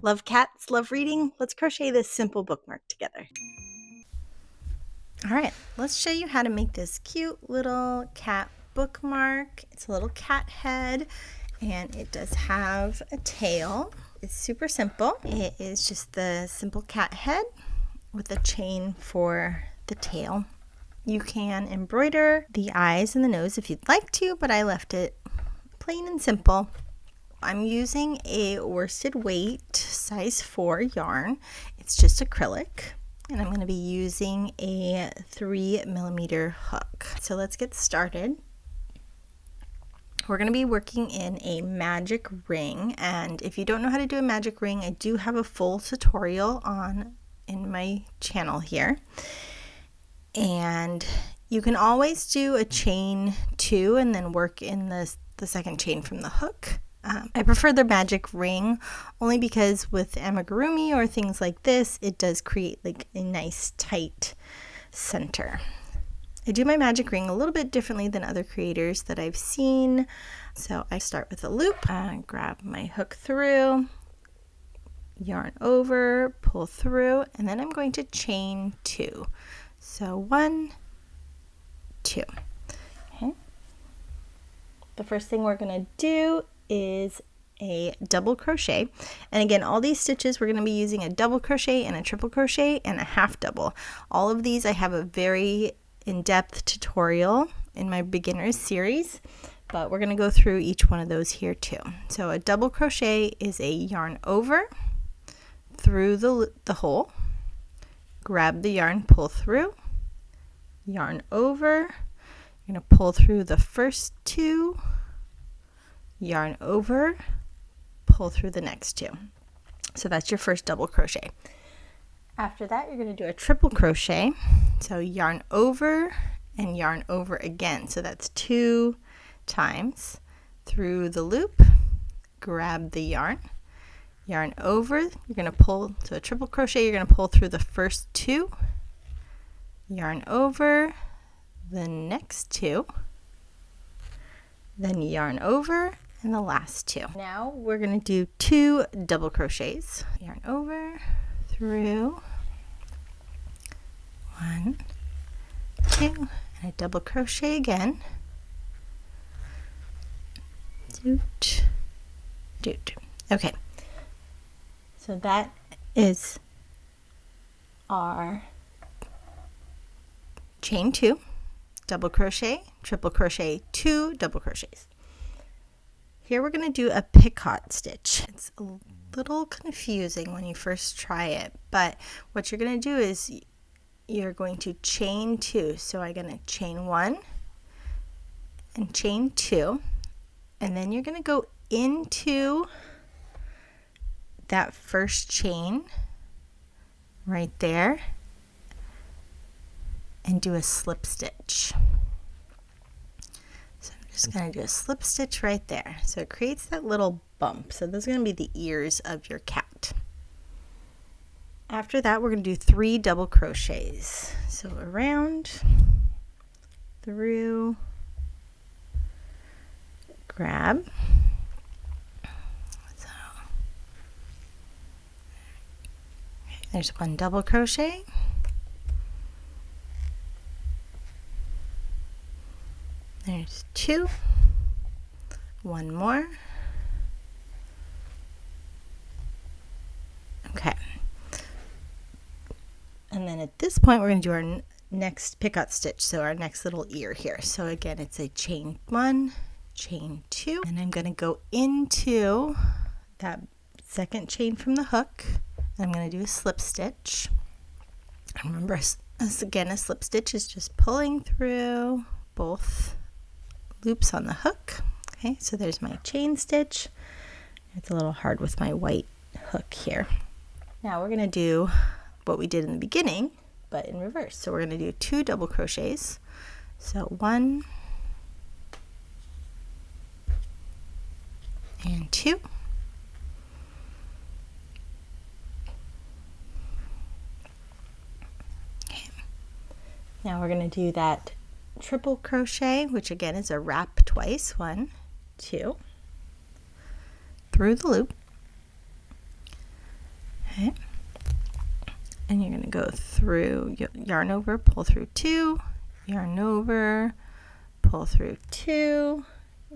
Love cats, love reading? Let's crochet this simple bookmark together. All right, let's show you how to make this cute little cat bookmark. It's a little cat head and it does have a tail. It's super simple. It is just the simple cat head with a chain for the tail. You can embroider the eyes and the nose if you'd like to, but I left it plain and simple. I'm using a worsted weight size 4 yarn. It's just acrylic, and I'm going to be using a 3mm hook. So let's get started. We're going to be working in a magic ring, and if you don't know how to do a magic ring, I do have a full tutorial in my channel here. And you can always do a chain 2 and then work in the second chain from the hook. I prefer the magic ring only because with amigurumi or things like this, it does create like a nice tight center. I do my magic ring a little bit differently than other creators that I've seen. So I start with a loop, grab my hook through, yarn over, pull through, and then I'm going to chain 2. So 1, 2. Okay. The first thing we're going to do is a double crochet, and again, all these stitches we're going to be using a double crochet and a triple crochet and a half double. All of these I have a very in-depth tutorial in my beginners series, but we're going to go through each one of those here too. So a double crochet is a yarn over through the hole, grab the yarn, pull through, yarn over, you're going to pull through the first 2, yarn over, pull through the next 2. So that's your first double crochet. After that, you're going to do a triple crochet. So yarn over and yarn over again. So that's 2 times through the loop, grab the yarn, yarn over, you're going to pull, so a triple crochet, you're going to pull through the first 2, yarn over, the next 2, then yarn over, and the last 2. Now we're going to do 2 double crochets. Yarn over, through, 1, 2, and a double crochet again. Doot, doot. Okay, so that is our chain 2, double crochet, triple crochet, 2 double crochets. Here we're going to do a picot stitch. It's a little confusing when you first try it, but what you're going to do is you're going to chain 2. So I'm going to chain 1 and chain 2, and then you're going to go into that first chain right there and do a slip stitch. Just going to do a slip stitch right there. So it creates that little bump. So those are going to be the ears of your cat. After that, we're going to do 3 double crochets. So around, through, grab. So there's 1 double crochet. There's 2, 1 more. Okay. And then at this point, we're going to do our next picot stitch, so our next little ear here. So again, it's a chain 1, chain 2, and I'm going to go into that second chain from the hook. I'm going to do a slip stitch. And remember, again, a slip stitch is just pulling through both loops on the hook. Okay, so there's my chain stitch. It's a little hard with my white hook here. Now we're going to do what we did in the beginning, but in reverse. So we're going to do 2 double crochets. So 1 and 2. Okay. Now we're going to do that triple crochet, which again is a wrap twice. 1, 2, through the loop, Okay. And you're going to go through, yarn over, pull through 2, yarn over, pull through 2,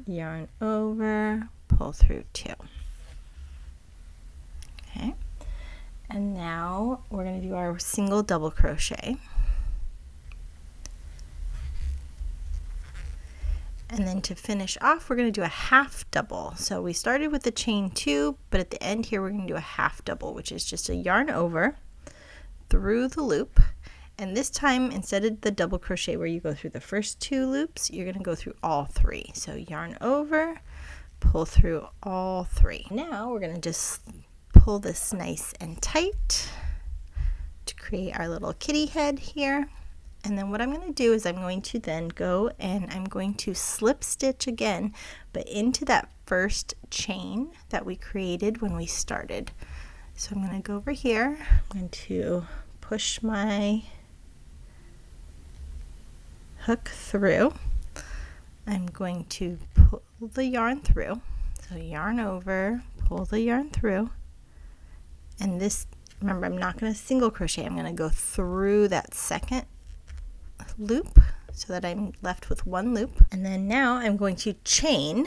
yarn over, pull through 2. Okay. And now we're going to do our single double crochet. And then to finish off, we're going to do a half double. So we started with the chain 2, but at the end here we're going to do a half double, which is just a yarn over through the loop. And this time, instead of the double crochet where you go through the first 2 loops, you're going to go through all 3. So yarn over, pull through all 3. Now we're going to just pull this nice and tight to create our little kitty head here. And then what I'm going to do is I'm going to then go and I'm going to slip stitch again, but into that first chain that we created when we started. So I'm going to go over here, I'm going to push my hook through. I'm going to pull the yarn through. So yarn over, pull the yarn through. And this, remember, I'm not going to single crochet. I'm going to go through that second loop so that I'm left with 1 loop. And then now I'm going to chain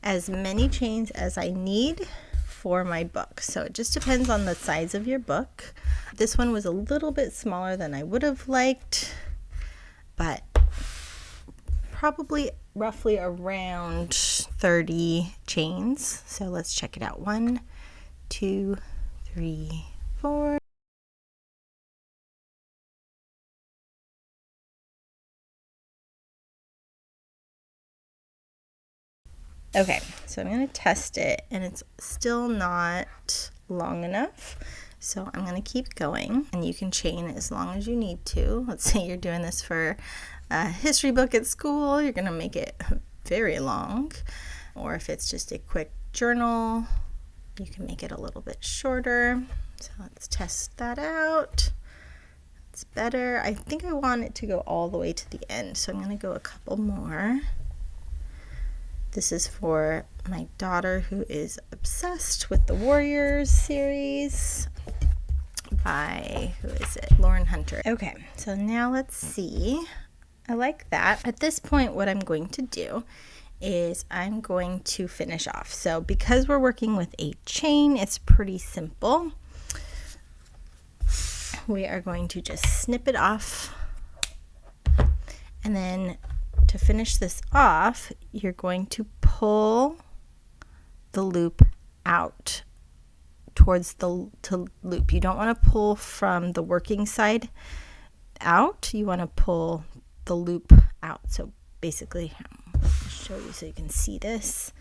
as many chains as I need for my book. So it just depends on the size of your book. This one was a little bit smaller than I would have liked, but probably roughly around 30 chains. So let's check it out. 1, 2, 3, 4. Okay, so I'm going to test it and it's still not long enough. So I'm going to keep going, and you can chain as long as you need to. Let's say you're doing this for a history book at school, you're going to make it very long. Or if it's just a quick journal, you can make it a little bit shorter. So let's test that out. It's better. I think I want it to go all the way to the end, so I'm going to go a couple more. This is for my daughter who is obsessed with the Warriors series by, who is it? Lauren Hunter. Okay, so now let's see. I like that. At this point, what I'm going to do is I'm going to finish off. So because we're working with a chain, it's pretty simple. We are going to just snip it off, and then to finish this off, you're going to pull the loop out towards the loop. You don't want to pull from the working side out. You want to pull the loop out. So basically, I'll show you so you can see this.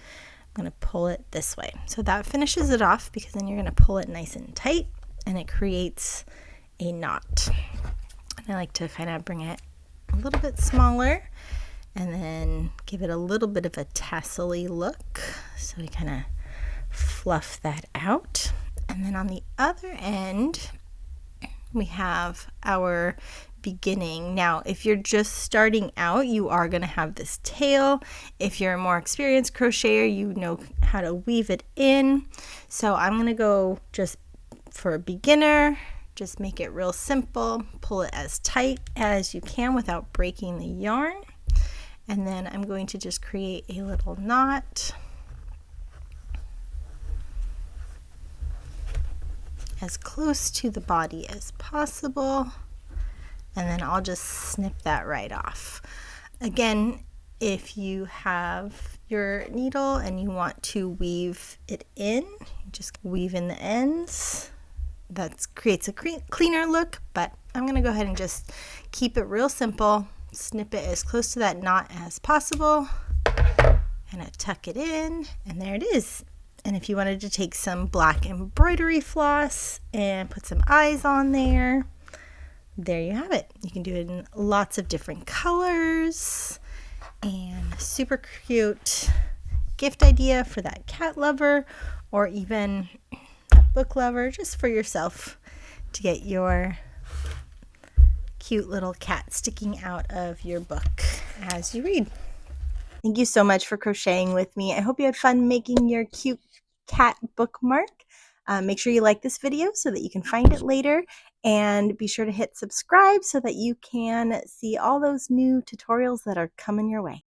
I'm going to pull it this way. So that finishes it off, because then you're going to pull it nice and tight and it creates a knot. And I like to kind of bring it a little bit smaller and then give it a little bit of a tassel-y look. So we kind of fluff that out. And then on the other end, we have our beginning. Now, if you're just starting out, you are going to have this tail. If you're a more experienced crocheter, you know how to weave it in. So I'm going to go just for a beginner, just make it real simple. Pull it as tight as you can without breaking the yarn. And then I'm going to just create a little knot as close to the body as possible. And then I'll just snip that right off. Again, if you have your needle and you want to weave it in, just weave in the ends. That creates a cleaner look, but I'm going to go ahead and just keep it real simple. Snip it as close to that knot as possible, and I tuck it in, and there it is. And if you wanted to take some black embroidery floss and put some eyes on there, there you have it. You can do it in lots of different colors, and super cute gift idea for that cat lover, or even a book lover, just for yourself to get your cute little cat sticking out of your book as you read. Thank you so much for crocheting with me. I hope you had fun making your cute cat bookmark. Make sure you like this video so that you can find it later, and be sure to hit subscribe so that you can see all those new tutorials that are coming your way.